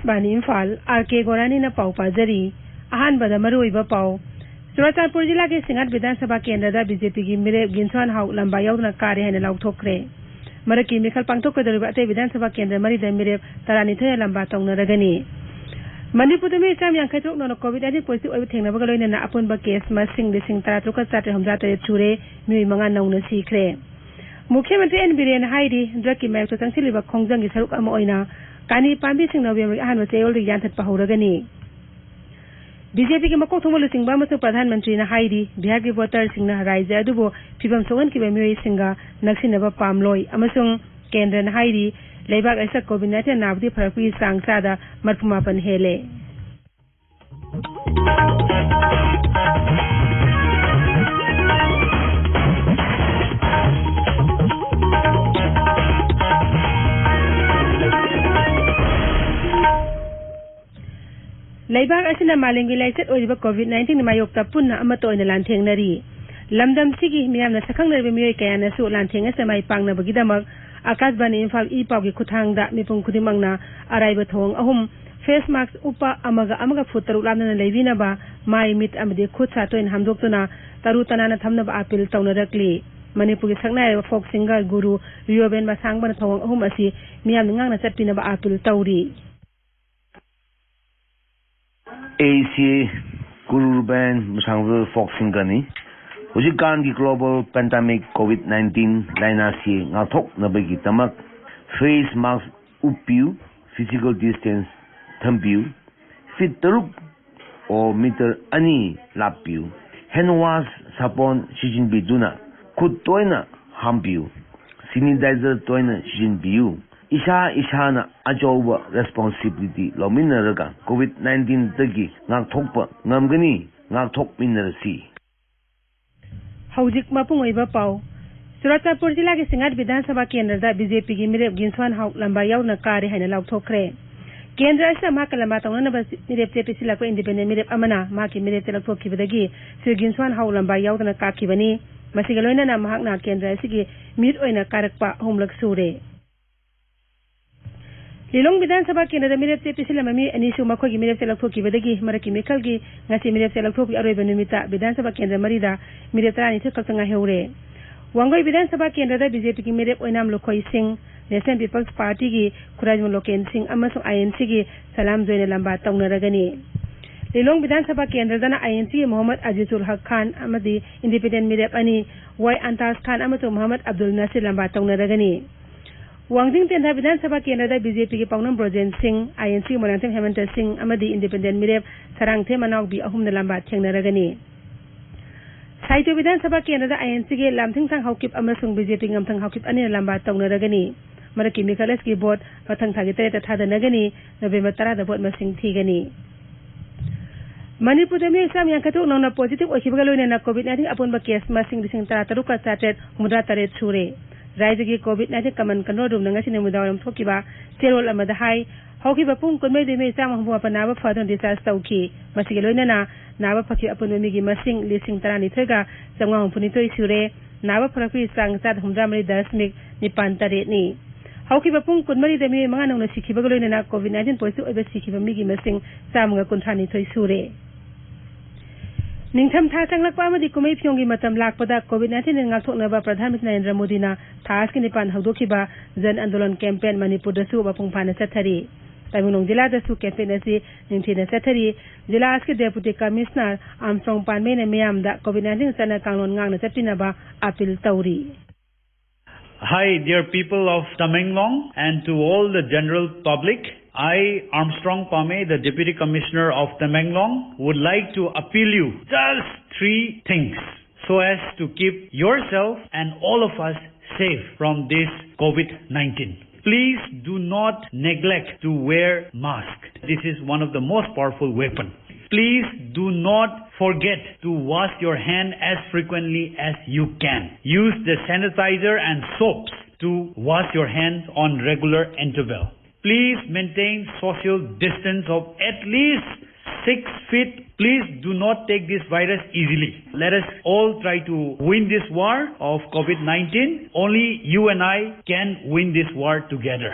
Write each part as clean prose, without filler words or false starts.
Akashbani Imphal RK Gorani na pau pajari ahan bada maruiba pau Churachandpur jila ke Singat Vidhan Sabha Kendra da BJP gi mire ginsan hau lamba yaudna kare hane lauk thokre maraki mikhal pangtok ko dariba te Vidhan Sabha Kendra mari da mire tarani thoya lamba tongna ragani Manipur me sam yang khaithok no COVID-19 positive oi thengna ba galoi na apun ba case ma sing de sing tara truka chatre hamja te chure mi manga nauna sikre Mukhyamantri N Biren Haidi drug ki mek to tangsil ba khongjang gi saruk ama oina kani pambi sing no be ahan wa cheyol ri yan that pa horagani BJP के मको थोमल सिंगबा मसु प्रधानमंत्री ना Heidi Bihar के voter सिंग ना rise अदुबो फिबम सोगन की बेमियोई सिंगा नक्सिनबा पामलोई अमसुंग केंद्र ना हाइडी लेबाग ऐसा कोविड-19 नाबदी फरकपी सांगसादा मरफुमापन हेले Laibag asina malingi laiset oiba COVID-19 ni mayokta punna amato ina lantheng nari lamdam sigi miyamna sakhang nerbe miyoy kaya na su lantheng asa mai pangna bagidamak Akashbani Imphal ipaw gi khuthangda mipung khudimangna araiba thong ahum face mask upa amaga futaruk lamna leibina ba mai mit amade khutsa toin hamdoktuna taru tanana thamna ba apil tawna rakli Manipur gi saknai folk singer guru Rioben ba sangban thong ahum asi miyam ngangna chatpina ba apil tawri AC Guru Band Musangwil Folk Singani Ujikan ki global pandemic COVID-19 laina si ngathok na bagi tamak face mask upiu physical distance thampiu fit taruk o meter ani lapiu hand wash sapon sijin biduna khud toina hampiu sanitizer toina sijin biu Isha na ajoba responsibility lominaraga COVID-19 tagi ngakthokpa ngamgani ngakthok minarasi Haujik mapung oiba pau Churachandpur jila ke Singat Vidhan Sabha Kendra da BJP gi mirep ginswan hau lamba yauna kare haina lauk thokre Kendra asa ma kalama tongna ba mirep te pisila ko independent mirep amana ma ki mirep te lak thokki badagi sir ginswan hau lamba yauna ka ki bani masigaloina na mahak na Kendra sigi mir oina karakpa homlak sure Lilong Vidhan Sabha Kendra mirep te pisila mami anisu makho gi mirep te lak thokki badagi maraki mikhal gi ngasi mirep te lak thokki aroiba numita Vidhan Sabha Kendra marida mirep tarani thok kanga heure Wangoi Vidhan Sabha Kendra da BJP gi mirep oinam lokhoi sing National People's Party gi Khurajmul Loken Singh amasung INC gi salam joina lamba tongna ragani Lilong Vidhan Sabha Kendra da INC gi Muhammad Azizul Haq Khan amadi independent mirep ani Wai Antas Khan amasung Muhammad Abdul Nasir lamba tongna ragani Wangjing Tendha Vidhan Sabha Kendra da BJP gi Pawnam Brojen Singh INC Monanthem Hemanta Singh amadi independent mirep sarang the manok bi ahum na lamba thengna ragani Saito Vidhan Sabha Kendra da INC gi lamthing thang haukip amasung BJP ngamthang haukip ani lamba tongna ragani maraki mikales gi board pathang thagi tere thada nagani November 10 da board masing thigani Manipur me sam yang katuk nona positive okibaga loina na COVID-19 apun ba case masing dising taruka chatet mudra tare chure Raja gi COVID-19 kaman kanro dum nanga sine mudawaram thokiba serol amada hai hokiba pung kunmei de me sam hwa panaba phadon discharge tauki masige loina na naba phaki apun mi gi masing lising tarani thega samga hupuni toi sure naba pharapi sang chat humramri 10 nipan tare ni hokiba pung kunmari de me manga nona sikhiba loina na COVID-19 positive oiba sikhiba mi gi masing samga kunthani thoi sure Ningtham tha changlakpa amadi kumei phyonggi matam lakpada COVID-19 ngakthoknaba Pradhanmantri Narendra Modi na thas ki nipan haudokiba jan andolan campaign Manipur dasu bapungphana chathari Taimunong jila dasu campaign asi ningthina chathari jila aski deputy commissioner Amsong Panme na miyam da COVID-19 sana kanglon ngangna chapinaba appeal tawri Hi dear people of Tamenglong and to all the general public I, Armstrong Pame, the Deputy Commissioner of Tamenglong, would like to appeal you just 3 things so as to keep yourself and all of us safe from this COVID-19. Please do not neglect to wear mask. This is one of the most powerful weapons. Please do not forget to wash your hand as frequently as you can. Use the sanitizer and soaps to wash your hands on regular interval. Please maintain social distance of at least 6 feet. Please do not take this virus easily. Let us all try to win this war of COVID-19. Only you and I can win this war together.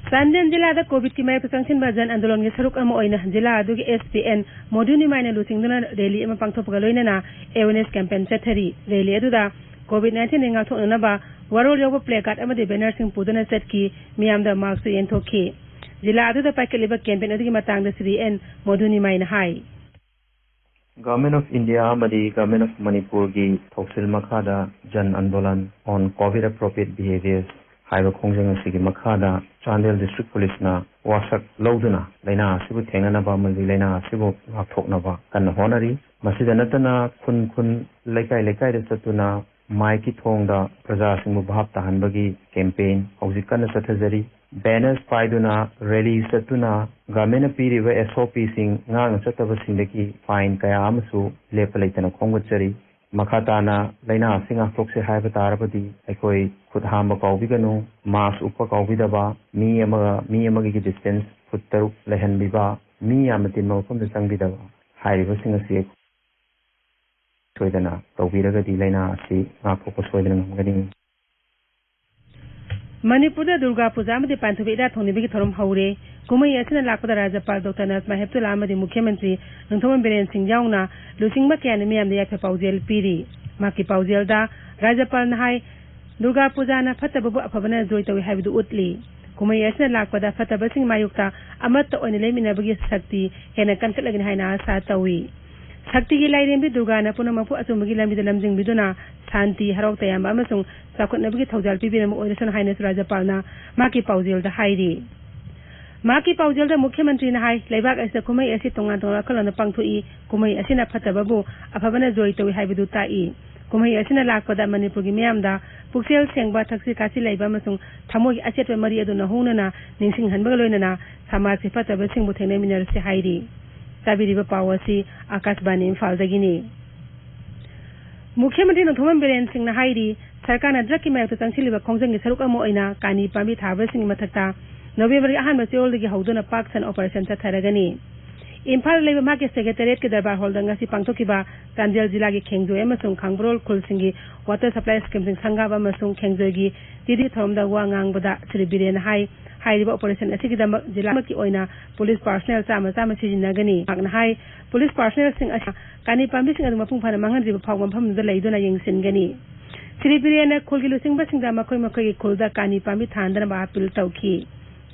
Sanjan Jilla the COVID ki mai pasangsin bajan andolon ge saruk ama oina jilla adu ge SPN moduni maina lusingduna rally ama pangthopagaloina na awareness campaign chathari rally adu da COVID-19 ninga thokna ba warol yoba placard ama de banner sing pudana setki miyam da marks yen thokhi jilla adu da pakeliba campaign adu gi matang da Sri N moduni maina hai Government of India amadi Government of Manipur gi thoksil makhada jan andolan on COVID appropriate behaviors haiba khongjang asigi makhada Chandel District Police na wasak loduna laina asibu thengana ba mali laina asibu thokna ba kan honari masida natana khun laikai de satuna maiki thongda praja singbu bhap tahan bagi campaign hojikana sathajari banners paiduna rally satuna government piriba SOP sing ngang sataba singdaki fine kaya amsu lepalaitana khongachari Makhatana laina singa thokse haiba tarabadi aikoi khud hamba kaubiganu mask uppa kaubidaba mi ama gi distance foot taruk lehan biba mi amatin mawfam da changbidaba haiba singa se soidana kaubiraga di laina si nga thokko soidana ngani Manipur da Durga Puja amadi Panthubeida thonibigi thorom haure kumai asina lakpada Rajapal Dr. Nazma Heptullah amadi Mukhyamantri Nongthoman Biren Singh yaungna lusingma kyan miyam da yape paujel piri maki paujel da Rajapal na hai Durga Puja na phatababu aphabana joy tawi haibidu utli kumai asina lakpada phataba sing mayukta amatta oine leminabagi sakti hena kankalagin haina asa tawi Sakti gi lairembi Durga na punamapu asumagi lambi lamjing biduna Santi harau tayamba amasung sakot nabagi thaujal pibirama oirasan haina Rajapal na maki paujel da hairi Maki paujel da Mukhyamantri na hai laibak asa kumai asi tongan kalana pangthui kumai asina phatababu aphabana joy tawi haibidu tai kumai asina lakpada Manipur gi miyam da puksel sengba thaksi kasi laiba amasung thamogi achetwa mari adu na honana ningsing hanbaga loinana samaj se phataba singbu thengna minar se hairi Sabiriba Pawasi Akashbani Imphal dagini Mukhyamantri Nongthoman Biren Singh na hairi sarkarna drakki mayakta changsiliba khongjang gi saruk ama oina kani pambi thaba sing mathakta November ahanba cheol dagi hauduna Paksan operation chatharagani Imphal leba maki secretariat ke darbar hall danga si pangthokiba Tanjel jila gi khengjoy amasung khangbrol khulsingi water supply scheme sing sangaba amasung khengjoy gi didi thomda wangang bada Sri Biren hai hairiba operation asigi damak jila maki oina police personnel chama sijinagani magna hai police personnel sing asa kani pambi sing aduma pungphana manganriba phawgam pham da leiduna yengsingani Sri Biren khulgi lusing ba sing da makoi gi khulda kani pambi thandana ba apil tawki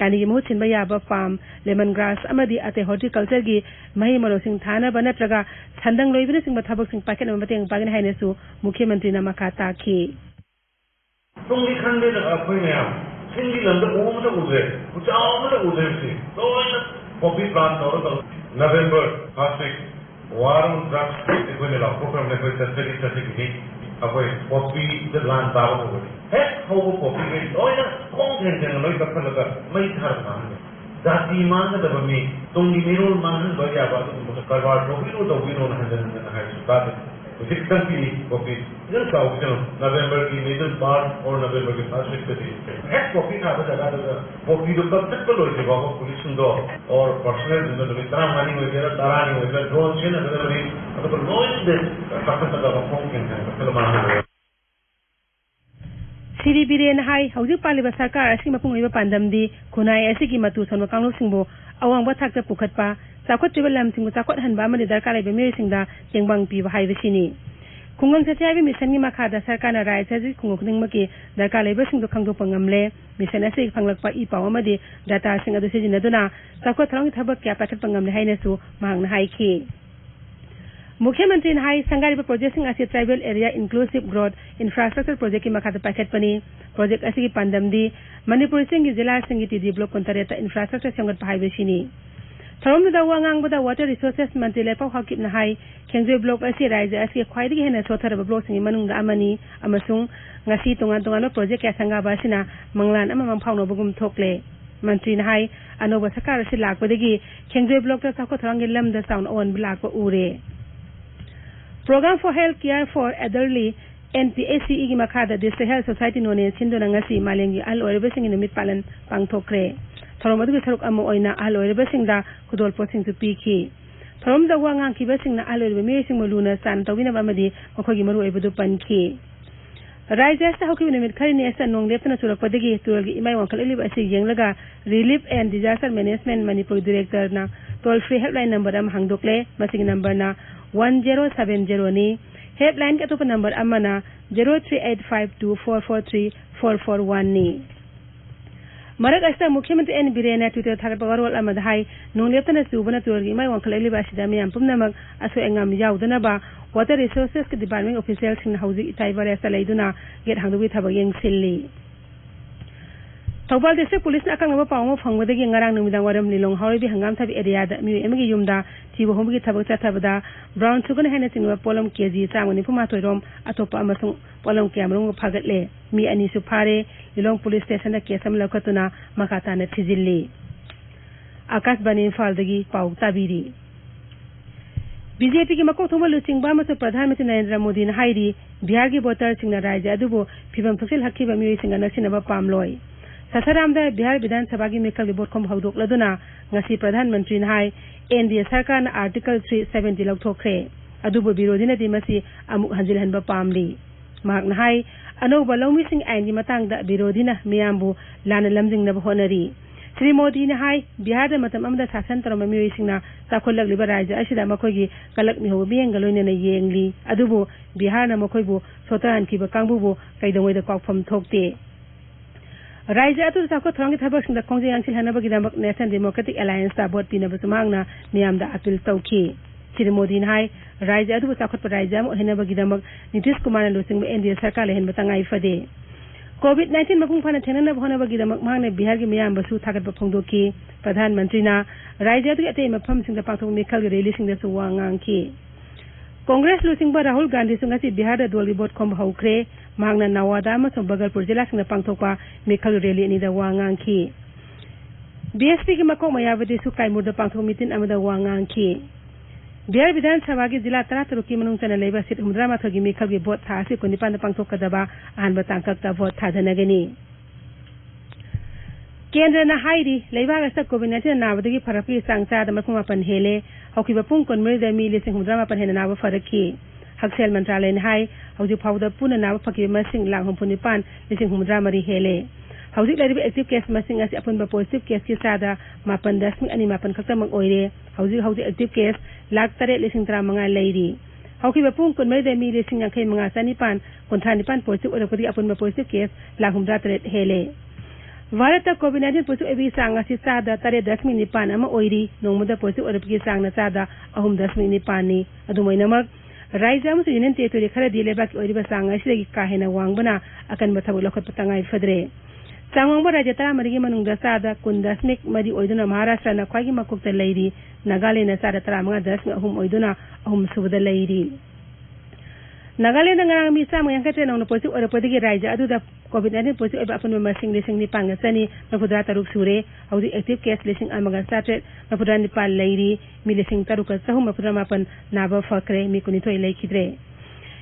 kani gi mohut sinba yaba farm lemongrass amadi ate horticulture gi mahi maro sing thana ba natraga thandang loibina sing ba thabak sing paket ma bateng pagin haine su Mukhyamantri na makata ki tongli khande da akhoi me Hindi landa home da udre uchao da udre si so poppy plant or November last week warum drugs ekoi la program ne koi study ni apoi poppy the land ba ho hai how poppy ke oina kong ten loi ka khala mai thar na jati man da ba mi tongi mirol man ba ya ba to karwa do we no na hai ba Six coffee. Just out, November की middle part or November की first week पे थी. Head coffee का बता रहा था. Coffee तो कब तक तो लोग बाबा पुलिस सुन्दो और personal जिंदगी में तरह मानी हुई है, तरह नहीं हुई है. drone से ना तो भी तो noise दे पक्का तक आप फोन किया है. चलो मालूम है. Sri Biren hai haujuk paliba sarkar asigi mapungoiba pandamdi khunai asigi matu sonwa kanglok singbo awang ba thakta pukhatpa sakot tibal lam singbo sakot hanba amani darkar laiba miyoi singda jengbang piba haibasini khungang sachabi mission gi makhada sarkarna rai chaji khungok ningmaki darkar laiba singdo khangdokpa ngamle mission asigi phanglakpa ipaw amadi data sing adu sijinaduna sakot thalong thabak kya pakhatpa ngamle hainasu mahangna haiki Mukhyamantri hai sangari project sing asi tribal area inclusive growth infrastructure project ki makhata packet pani project asigi pandamdi Manipur sing jila sing ti develop kontareta infrastructure sangat phai besini Tharom da wangang bada water resources mantri lepa hakip na hai khengjoy block asi raija asi khwaidi hena sothara block sing manung da amani amasung ngasi tongan project ya sanga basina manglan amamang phawno bugum thokle Mantri hai anoba sakar asi lakpadagi khengjoy block ta sakot tharangi lam da sound on blak ure Program for Health Care for Elderly NPACE gi makhada District Health Society none sindona ngasi malengi al orebasing numit palan pangthokre thorom adu tharuk am oina al orebasing da khudol posing tu piki thorom da wangang ki basing na al orebe me sing moluna san tawina bamadi mokhogi maru ebudu panki Raijasta hoki nimit khari ne asa nong leptana surakpadagi turalgi imai wankhalili asi yenglaga Relief and Disaster Management Manipuri Director na toll free helpline number am hangdokle masing number na 1070 ni helpline ka to number amana 038524434441 ni Marak asta Mukhyamantri N Birena Twitter thar pawarol amad hai nong leptana subana turalgi imai wankhalili basida mi ampum namak aso engam yaudana ba Water Resources Department officials in Housing Itaiwara Salaiduna get Hangawi Tabang Silly. Tobal District Police Nakanga Pamo Fang with the Gangarang Numidawaram Nilong Horibi Hangam Tabi area that Mu Emigi Yumda, Tibo Homi Tabata Tabada, Brown Sugan Hennessing with Polom Kezi, Samani Pumato Atopa Amazon, Polom Cameron Pagatle, Mi and Isupare, Nilong Police Station, Kesam Lakatuna, Makatana Tizili. Akas Banin Faldagi, Pau Tabiri. BJP की मको थोमा लुचिंग बा मस प्रधानमंत्री नरेंद्र मोदी ने हाइरी बिहार की बोतर सिंगना राज्य अदुबो फिबम थुसिल हक्की बमियो सिंगा नक्सिनबा पामलोय ससरामदा बिहार विधानसभा की मेकल बोर्ड खम हौदोक लदुना ngasi प्रधानमंत्री ने हाई एनडीए सरकार ने आर्टिकल 370 लौथोखरे अदुबो विरोधी ने दिमसी अमुक हंजिल हनबा पामली माक ने हाई अनोबा लौमी सिंग आइन की मतंगदा विरोधी ने मियामबु लाना लमजिंग नब honorary Sri Modi ne hai Bihar da matam amda sasan taram miyo singna takolak liba raja asida makogi kalak mi ho biengalo ne yengli adubo Bihar na makoibo sotan ki ba kangbu bo kaidongoi da kwakpham thokte Raja atu takko thongi thabak singda khongje yangsil hanaba gidamak National Democratic Alliance ta board pina basumangna miyamda apil tawki Sri Modi ne hai Raja atu takko pa raja mo hanaba gidamak Nitish Kumar na losing ba NDA sarkar lehen batangai fade COVID-19 makung phana thena bhona bagi damak mangne Bihar gi miyam basu thagat ba phongdo ki Pradhan Mantri na Raja tu ate mafam singda pathong mekhal gi rally singda su wangang ki Congress losing ba Rahul Gandhi sunga si Bihar da doli bot khom haukre mangna Nawada ma song Bagalpur jila singda pangthokpa mekhal rally ni da wangang ki BSP gi makong Mayawati su kaimur da pangthok mitin amada wangang ki Bihar Vidhansabha ki jila tara ki manung chana leiba sit humdra ma thogi mekhal gi bot tha se kunipan da pangthok kadaba ahan ba tangkak ta bot tha dhanagani Kendra na hairi leiba ga sak COVID-19 na wadagi faraki sangcha da makuma pan hele hoki ba pung kon mri da mi le sing humdra ma pan hena na ba faraki haksel mantralay na hai hoji phawda puna na ba phaki masing lang hum punipan le sing humdra mari hele Hauzik lari active case masing asi apun ba positive case ki sada mapan dasmi ani mapan khakta mang oire hauzik active case lak tare lesing tra manga lairi hauki ba pung kun mai da mi lesing yang khai manga sani pan kon thani pan positive ora kodi apun ba positive case lak humdra tare hele Varata COVID-19 positive ebi sanga si sada tare dasmi ni pan ama oiri nongmuda positive ora ki sanga sada ahum dasmi ni pani adumai namak Raija musu union territory khara dile ba ki oiri ba sanga si lagi kahena wangbana akan bathabu lokot patangai fadre Sangwangba raja tara marigi manungda sada kundasmik mari oiduna Maharashtra na kwagi makukta lairi Nagaland na sada tara mga dasmi ahum oiduna ahum subda lairi Nagaland na ngarang misa mga kate na posi ora podigi raja adu da COVID-19 posi eba apun masing lesing ni pangasani mapudra taruk sure audi active case lesing amaga started mapudra ni pal lairi mi lesing taruka sahum mapudra mapan naba fakre mi kunito ilai kidre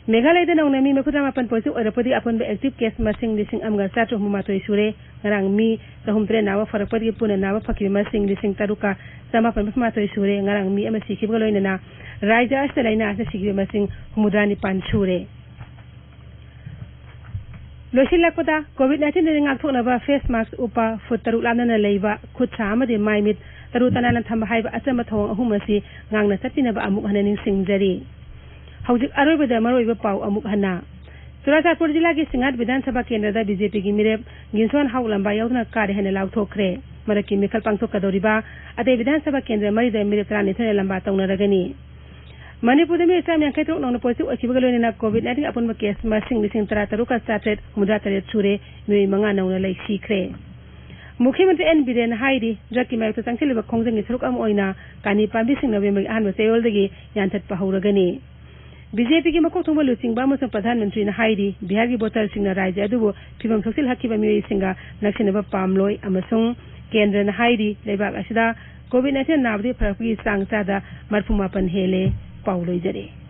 Meghalaya da nang mi mapudra mapan posi ora podi apun ba active case masing lesing amga started humatoi sure ngarang mi sahum tre nawa farak podi puna nawa fakri masing lesing taruka sama pan humatoi sure ngarang mi ama sikib galoina na Raja astalaina asa sikib masing humudani pan sure Losilakpada COVID-19 ni ngak thokna ba face mask upa futaru lana na leiba khutsa amade maimit taru tanana thambahai ba asama thong ahumasi ngangna satina ba amuk hananing singjari Haujik aroi ba maroi ba pau amuk hana Surasapur jila ki Singat Vidhansabha Kendra da BJP ki mirep ginson haulam ba yaudna kare hana law thokre maraki mekal pangthok kadori ba ate Vidhansabha Kendra mari da mirep trani thane lamba tawna ragani Manipuri में इस्लाम यांके तो उन्होंने post अचिबगलो ने ना कोविड-19 अपन में case मासिंग लिसिंग तरा तरुका started मुद्रा तरे छुरे में मंगा नौना लाइक सीखरे मुख्यमंत्री एन बिरेन हाइडी जकी में तो संगसिल बखोंजंग इसरुक अम ओइना कानी पाबी सिंग नवे में आन बसे ओलदगी यांथत पहौरगनी बीजेपी की मको थुंबो लुचिंग बा मसं प्रधानमंत्री ने हाइडी बिहार की बोतल सिंग राज्य अदुबो फिबम सोसिल हकी बमियो सिंगा नक्सिनबा पामलोय अमसुंग केंद्र ने हाइडी लेबाग असिदा कोविड-19 नाबदे फरकगी सांगसादा मरफुमापन हेले Paulo Ijare